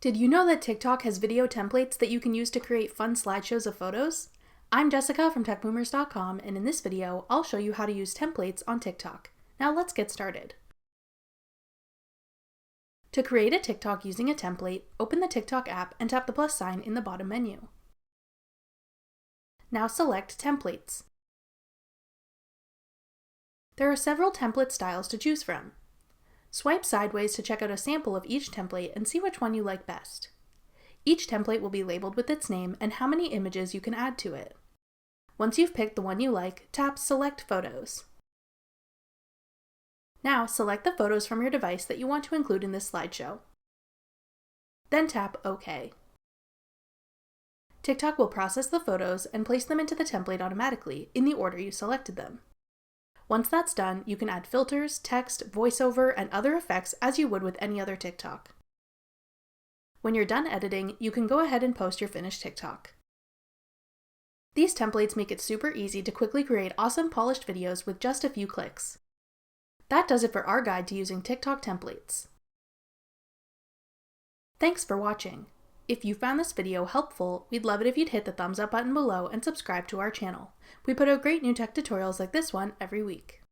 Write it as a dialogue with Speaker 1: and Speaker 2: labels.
Speaker 1: Did you know that TikTok has video templates that you can use to create fun slideshows of photos? I'm Jessica from techboomers.com, and in this video, I'll show you how to use templates on TikTok. Now let's get started. To create a TikTok using a template, open the TikTok app and tap the plus sign in the bottom menu. Now select Templates. There are several template styles to choose from. Swipe sideways to check out a sample of each template and see which one you like best. Each template will be labeled with its name and how many images you can add to it. Once you've picked the one you like, tap Select Photos. Now select the photos from your device that you want to include in this slideshow. Then tap OK. TikTok will process the photos and place them into the template automatically in the order you selected them. Once that's done, you can add filters, text, voiceover, and other effects as you would with any other TikTok. When you're done editing, you can go ahead and post your finished TikTok. These templates make it super easy to quickly create awesome polished videos with just a few clicks. That does it for our guide to using TikTok templates. Thanks for watching. If you found this video helpful, we'd love it if you'd hit the thumbs up button below and subscribe to our channel. We put out great new tech tutorials like this one every week.